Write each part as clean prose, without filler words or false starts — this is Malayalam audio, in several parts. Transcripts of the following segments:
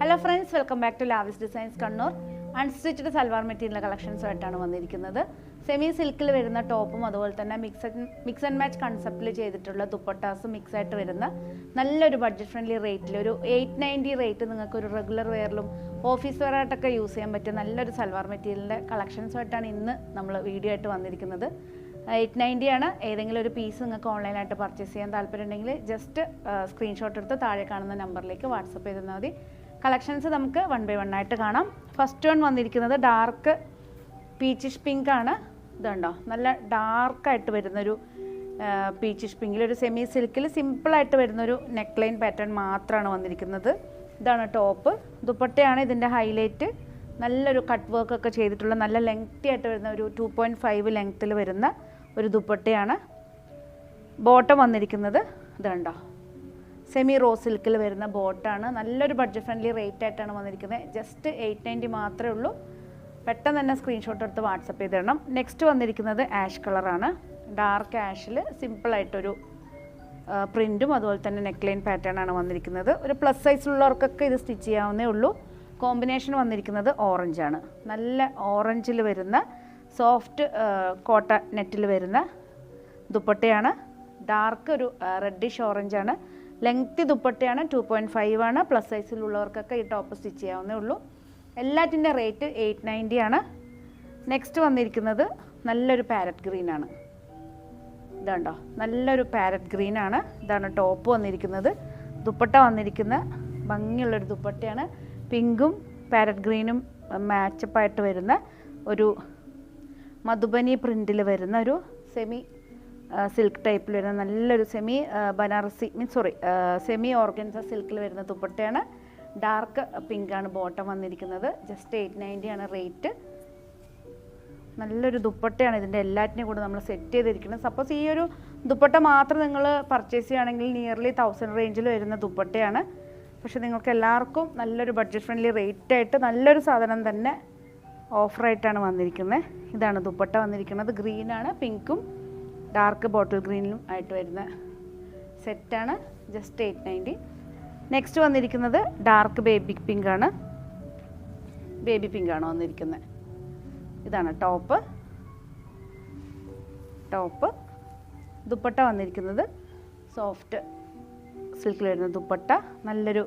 Hello friends, welcome back to Lavis designs Kannur. Unstitched salwar material കളക്ഷൻസുമായിട്ടാണ് വന്നിരിക്കുന്നത്. സെമി സിൽക്കിൽ വരുന്ന ടോപ്പും അതുപോലെ തന്നെ മിക്സ് ആൻഡ് മാച്ച് കൺസെപ്റ്റിൽ ചെയ്തിട്ടുള്ള ദുപ്പട്ടാസും മിക്സ് ആയിട്ട് വരുന്ന നല്ലൊരു ബഡ്ജറ്റ് ഫ്രണ്ട്ലി റേറ്റിൽ ഒരു 890 റേറ്റ് നിങ്ങൾക്ക് ഒരു റെഗുലർ വെയറിലും ഓഫീസ് വെയറായിട്ടൊക്കെ യൂസ് ചെയ്യാൻ പറ്റിയ നല്ലൊരു സൽവാർ മെറ്റീരിയലിൻ്റെ കളക്ഷൻസുമായിട്ടാണ് ഇന്ന് നമ്മൾ വീഡിയോ ആയിട്ട് വന്നിരിക്കുന്നത്. 890 ആണ്. ഏതെങ്കിലും ഒരു പീസ് നിങ്ങൾക്ക് ഓൺലൈനായിട്ട് പർച്ചേസ് ചെയ്യാൻ താല്പര്യം ഉണ്ടെങ്കിൽ ജസ്റ്റ് സ്ക്രീൻഷോട്ട് എടുത്ത് താഴെ കാണുന്ന നമ്പറിലേക്ക് വാട്സപ്പ് ചെയ്താൽ മതി. കളക്ഷൻസ് നമുക്ക് 1 by 1 ആയിട്ട് കാണാം. ഫസ്റ്റ് വൺ വന്നിരിക്കുന്നത് ഡാർക്ക് പീച്ചിഷ് പിങ്ക് ആണ്. ഇതുണ്ടോ, നല്ല ഡാർക്കായിട്ട് വരുന്നൊരു പീച്ചിഷ് പിങ്കിൽ ഒരു സെമി സിൽക്കിൽ സിമ്പിളായിട്ട് വരുന്നൊരു നെക്ക് ലൈൻ പാറ്റേൺ മാത്രമാണ് വന്നിരിക്കുന്നത്. ഇതാണ് ടോപ്പ്. ദുപ്പട്ടയാണ് ഇതിൻ്റെ ഹൈലൈറ്റ്. നല്ലൊരു കട്ട് വർക്ക് ഒക്കെ ചെയ്തിട്ടുള്ള നല്ല ലെങ്തി ആയിട്ട് വരുന്ന ഒരു 2.5 ലെങ്ത്തിൽ വരുന്ന ഒരു ദുപ്പട്ടയാണ്. ബോട്ടം വന്നിരിക്കുന്നത് ഇതുണ്ടോ, സെമി റോ സിൽക്കിൽ വരുന്ന ബോട്ടാണ്. നല്ലൊരു ബഡ്ജറ്റ് ഫ്രണ്ട്ലി റേറ്റ് ആയിട്ടാണ് വന്നിരിക്കുന്നത്. ജസ്റ്റ് 890 മാത്രമേ ഉള്ളൂ. പെട്ടെന്ന് തന്നെ സ്ക്രീൻഷോട്ട് എടുത്ത് വാട്സപ്പ് ചെയ്തിടണം. നെക്സ്റ്റ് വന്നിരിക്കുന്നത് ആഷ് കളറാണ്. ഡാർക്ക് ആഷിൽ സിമ്പിളായിട്ടൊരു പ്രിൻറ്റും അതുപോലെ തന്നെ നെക്ക് ലൈൻ പാറ്റേൺ ആണ് വന്നിരിക്കുന്നത്. ഒരു പ്ലസ് സൈസിലുള്ളവർക്കൊക്കെ ഇത് സ്റ്റിച്ച് ചെയ്യാവുന്നേ ഉള്ളൂ. കോമ്പിനേഷൻ വന്നിരിക്കുന്നത് ഓറഞ്ചാണ്. നല്ല ഓറഞ്ചിൽ വരുന്ന സോഫ്റ്റ് കോട്ട നെറ്റിൽ വരുന്ന ദുപ്പട്ടയാണ്. ഡാർക്ക് ഒരു റെഡിഷ് ഓറഞ്ചാണ്. ലെങ്തി ദുപ്പട്ടയാണ്. 2.5 ആണ്. പ്ലസ് സൈസിലുള്ളവർക്കൊക്കെ ഈ ടോപ്പ് സ്റ്റിച്ച് ചെയ്യാവുന്നേ ഉള്ളൂ. എല്ലാറ്റിൻ്റെ റേറ്റ് 890 ആണ്. നെക്സ്റ്റ് വന്നിരിക്കുന്നത് നല്ലൊരു പാരറ്റ് ഗ്രീനാണ്. ഇതുണ്ടോ, നല്ലൊരു പാരറ്റ് ഗ്രീനാണ്. ഇതാണ് ടോപ്പ് വന്നിരിക്കുന്നത്. ദുപ്പട്ട വന്നിരിക്കുന്ന ഭംഗിയുള്ളൊരു ദുപ്പട്ടയാണ്. പിങ്കും പാരറ്റ് ഗ്രീനും മാച്ചപ്പായിട്ട് വരുന്ന ഒരു മധുബനി പ്രിൻറ്റിൽ വരുന്ന ഒരു സെമി സിൽക്ക് ടൈപ്പിൽ വരുന്ന നല്ലൊരു ബനാറസി സെമി ഓർഗൻസ സിൽക്കിൽ വരുന്ന ദുപ്പട്ടയാണ്. ഡാർക്ക് പിങ്കാണ് ബോട്ടം വന്നിരിക്കുന്നത്. ജസ്റ്റ് 890 ആണ് റേറ്റ്. നല്ലൊരു ദുപ്പട്ടയാണ്. ഇതിൻ്റെ എല്ലാറ്റിനെയും കൂടെ നമ്മൾ സെറ്റ് ചെയ്തിരിക്കുന്നത്. സപ്പോസ് ഈ ഒരു ദുപ്പട്ട മാത്രം നിങ്ങൾ പർച്ചേസ് ചെയ്യുകയാണെങ്കിൽ നിയർലി 1000 റേഞ്ചിൽ വരുന്ന ദുപ്പട്ടയാണ്. പക്ഷെ നിങ്ങൾക്ക് എല്ലാവർക്കും നല്ലൊരു ബഡ്ജറ്റ് ഫ്രണ്ട്ലി റേറ്റ് ആയിട്ട് നല്ലൊരു സാധനം തന്നെ ഓഫറായിട്ടാണ് വന്നിരിക്കുന്നത്. ഇതാണ് ദുപ്പട്ട വന്നിരിക്കുന്നത്. ഗ്രീനാണ്. പിങ്കും ഡാർക്ക് ബോട്ടിൽ ഗ്രീനിലും ആയിട്ട് വരുന്ന സെറ്റാണ്. ജസ്റ്റ് 890. നെക്സ്റ്റ് വന്നിരിക്കുന്നത് ഡാർക്ക് ബേബി പിങ്കാണ്. ബേബി പിങ്കാണ് വന്നിരിക്കുന്നത്. ഇതാണ് ടോപ്പ്. ദുപ്പട്ട വന്നിരിക്കുന്നത് സോഫ്റ്റ് സിൽക്കിൽ വരുന്ന ദുപ്പട്ട. നല്ലൊരു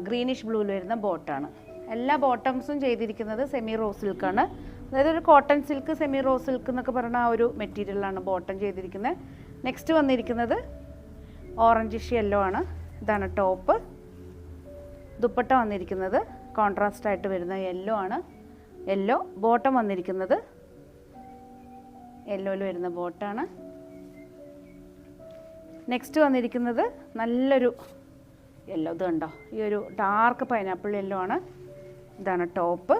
ഗ്രീനിഷ് ബ്ലൂവിൽ വരുന്ന ബോട്ടാണ്. എല്ലാ ബോട്ടംസും ചെയ്തിരിക്കുന്നത് സെമി റോ സിൽക്കാണ്. അതായത് ഒരു cotton silk semi raw silk എന്നൊക്കെ പറയുന്ന ആ ഒരു മെറ്റീരിയലാണ് ബോട്ടം ചെയ്തിരിക്കുന്നത്. നെക്സ്റ്റ് വന്നിരിക്കുന്നത് ഓറഞ്ചിഷ് യെല്ലോ ആണ്. ഇതാണ് ടോപ്പ്. ദുപ്പട്ട വന്നിരിക്കുന്നത് കോൺട്രാസ്റ്റ് ആയിട്ട് വരുന്ന യെല്ലോ ആണ്. യെല്ലോ ബോട്ടം വന്നിരിക്കുന്നത് യെല്ലോയിൽ വരുന്ന ബോട്ടാണ്. നെക്സ്റ്റ് വന്നിരിക്കുന്നത് നല്ലൊരു യെല്ലോ. ഇത് കണ്ടോ, ഈ ഒരു ഡാർക്ക് പൈനാപ്പിൾ യെല്ലോ ആണ്. ഇതാണ് ടോപ്പ്.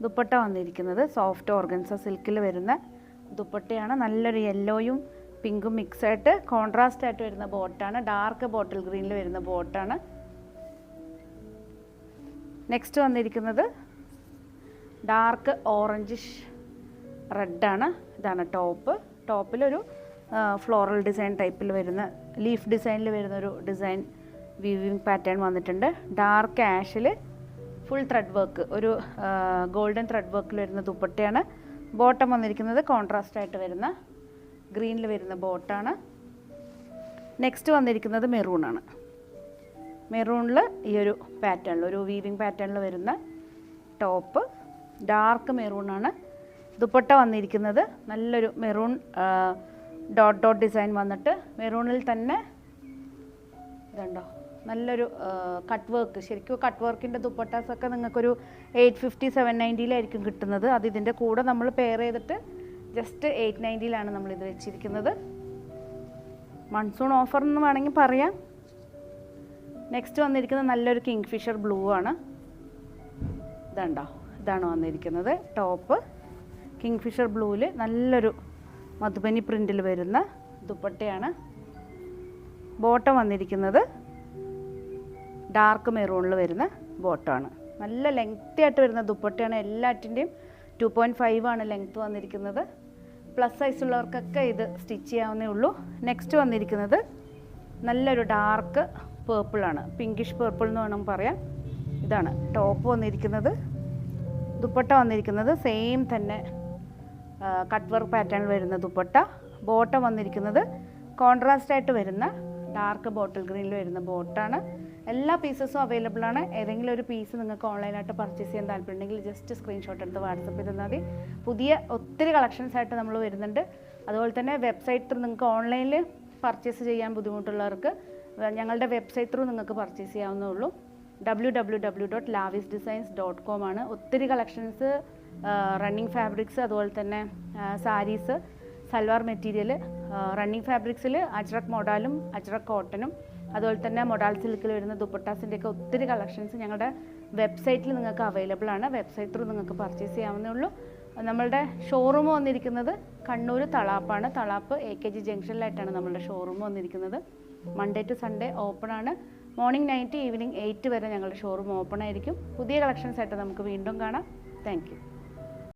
ദുപ്പട്ട വന്നിരിക്കുന്നത് സോഫ്റ്റ് ഓർഗൻസ സിൽക്കിൽ വരുന്ന ദുപ്പട്ടയാണ്. നല്ലൊരു യെല്ലോയും പിങ്കും മിക്സായിട്ട് കോൺട്രാസ്റ്റ് ആയിട്ട് വരുന്ന ബോട്ടാണ്. ഡാർക്ക് ബോട്ടിൽ ഗ്രീനിൽ വരുന്ന ബോട്ടാണ്. നെക്സ്റ്റ് വന്നിരിക്കുന്നത് ഡാർക്ക് ഓറഞ്ചിഷ് റെഡാണ്. ഇതാണ് ടോപ്പ്. ടോപ്പിലൊരു ഫ്ലോറൽ ഡിസൈൻ ടൈപ്പിൽ വരുന്ന ലീഫ് ഡിസൈനിൽ വരുന്നൊരു ഡിസൈൻ വീവിങ് പാറ്റേൺ വന്നിട്ടുണ്ട്. ഡാർക്ക് ആഷിൽ ഫുൾ ത്രെഡ് വർക്ക്, ഒരു ഗോൾഡൻ ത്രെഡ് വർക്കിൽ വരുന്ന ദുപ്പട്ടയാണ്. ബോട്ടം വന്നിരിക്കുന്നത് കോൺട്രാസ്റ്റ് ആയിട്ട് വരുന്ന ഗ്രീനിൽ വരുന്ന ബോട്ടാണ്. നെക്സ്റ്റ് വന്നിരിക്കുന്നത് മെറൂണാണ്. മെറൂണിൽ ഈ ഒരു പാറ്റേണിൽ ഒരു വീവിങ് പാറ്റേണിൽ വരുന്ന ടോപ്പ്. ഡാർക്ക് മെറൂണാണ്. ദുപ്പട്ട വന്നിരിക്കുന്നത് നല്ലൊരു മെറൂൺ ഡോട്ട് ഡിസൈൻ വന്നിട്ട് മെറൂണിൽ തന്നെ ഇതുണ്ടോ, നല്ലൊരു കട്ട് വർക്ക്. ശരിക്കും കട്ട് വർക്കിൻ്റെ ദുപ്പട്ടാസൊക്കെ നിങ്ങൾക്കൊരു 850-790 കിട്ടുന്നത്. അത് ഇതിൻ്റെ കൂടെ നമ്മൾ പെയർ ചെയ്തിട്ട് ജസ്റ്റ് 890 നമ്മളിത് വെച്ചിരിക്കുന്നത്. മൺസൂൺ ഓഫർ എന്ന് വേണമെങ്കിൽ പറയാം. നെക്സ്റ്റ് വന്നിരിക്കുന്നത് നല്ലൊരു കിങ് ഫിഷർ ബ്ലൂ ആണ്. ഇതാണ് വന്നിരിക്കുന്നത് ടോപ്പ്. കിങ് ഫിഷർ ബ്ലൂവിൽ നല്ലൊരു മധുബനി പ്രിൻറ്റിൽ വരുന്ന ദുപ്പട്ടയാണ്. ബോട്ടം വന്നിരിക്കുന്നത് ഡാർക്ക് മെറൂണിൽ വരുന്ന ബോട്ടമാണ്. നല്ല ലെങ്തി ആയിട്ട് വരുന്ന ദുപ്പട്ടയാണ്. എല്ലാറ്റിൻ്റെയും 2.5 ആണ് ലെങ്ത്ത് വന്നിരിക്കുന്നത്. പ്ലസ് സൈസുള്ളവർക്കൊക്കെ ഇത് സ്റ്റിച്ച് ചെയ്യാവുന്നേ ഉള്ളൂ. നെക്സ്റ്റ് വന്നിരിക്കുന്നത് നല്ലൊരു ഡാർക്ക് പേർപ്പിളാണ്, പിങ്കിഷ് പേർപ്പിൾ എന്ന് വേണം പറയാം. ഇതാണ് ടോപ്പ് വന്നിരിക്കുന്നത്. ദുപ്പട്ട വന്നിരിക്കുന്നത് സെയിം തന്നെ കട്ട് വർക്ക് പാറ്റേൺ വരുന്ന ദുപ്പട്ട. ബോട്ടം വന്നിരിക്കുന്നത് കോൺട്രാസ്റ്റ് ആയിട്ട് വരുന്ന ഡാർക്ക് ബോട്ടിൽ ഗ്രീനിൽ വരുന്ന ബോട്ടാണ്. എല്ലാ പീസസും അവൈലബിൾ ആണ്. ഏതെങ്കിലും ഒരു പീസ് നിങ്ങൾക്ക് ഓൺലൈനായിട്ട് പർച്ചേസ് ചെയ്യാൻ താല്പര്യമുണ്ടെങ്കിൽ ജസ്റ്റ് സ്ക്രീൻഷോട്ട് എടുത്ത് വാട്സപ്പ് ചെയ്താൽ മതി. പുതിയ ഒത്തിരി കളക്ഷൻസ് ആയിട്ട് നമ്മൾ വരുന്നുണ്ട്. അതുപോലെ തന്നെ വെബ്സൈറ്റ് ത്രൂ നിങ്ങൾക്ക് ഓൺലൈനിൽ പർച്ചേസ് ചെയ്യാൻ ബുദ്ധിമുട്ടുള്ളവർക്ക് ഞങ്ങളുടെ വെബ്സൈറ്റ് ത്രൂ നിങ്ങൾക്ക് പർച്ചേസ് ചെയ്യാവുന്നേ ഉള്ളൂ. www.lavisdesigns.com ആണ്. ഒത്തിരി കളക്ഷൻസ്, റണ്ണിങ് ഫാബ്രിക്സ്, അതുപോലെ തന്നെ സാരീസ്, സൽവാർ മെറ്റീരിയൽ. റണ്ണിങ് ഫാബ്രിക്സിൽ അജ്രക് മൊഡാലും അജ്രക് കോട്ടനും അതുപോലെ തന്നെ മൊഡാൽ സിൽക്കിൽ വരുന്ന ദുപ്പട്ടാസിൻ്റെയൊക്കെ ഒത്തിരി കളക്ഷൻസ് ഞങ്ങളുടെ വെബ്സൈറ്റിൽ നിങ്ങൾക്ക് അവൈലബിൾ ആണ്. വെബ്സൈറ്റ് ത്രൂ നിങ്ങൾക്ക് പർച്ചേസ് ചെയ്യാവുന്നേ ഉള്ളൂ. നമ്മളുടെ ഷോറൂം വന്നിരിക്കുന്നത് കണ്ണൂർ തളാപ്പാണ്. തളാപ്പ് AKG ജംഗ്ഷനിലായിട്ടാണ് നമ്മളുടെ ഷോറൂം വന്നിരിക്കുന്നത്. മൺഡേ ടു സൺഡേ ഓപ്പൺ ആണ്. മോർണിംഗ് 9 to ഈവനിങ് 8 വരെ ഞങ്ങളുടെ ഷോറൂം ഓപ്പൺ ആയിരിക്കും. പുതിയ കളക്ഷൻസ് ആയിട്ട് നമുക്ക് വീണ്ടും കാണാം. Thank you.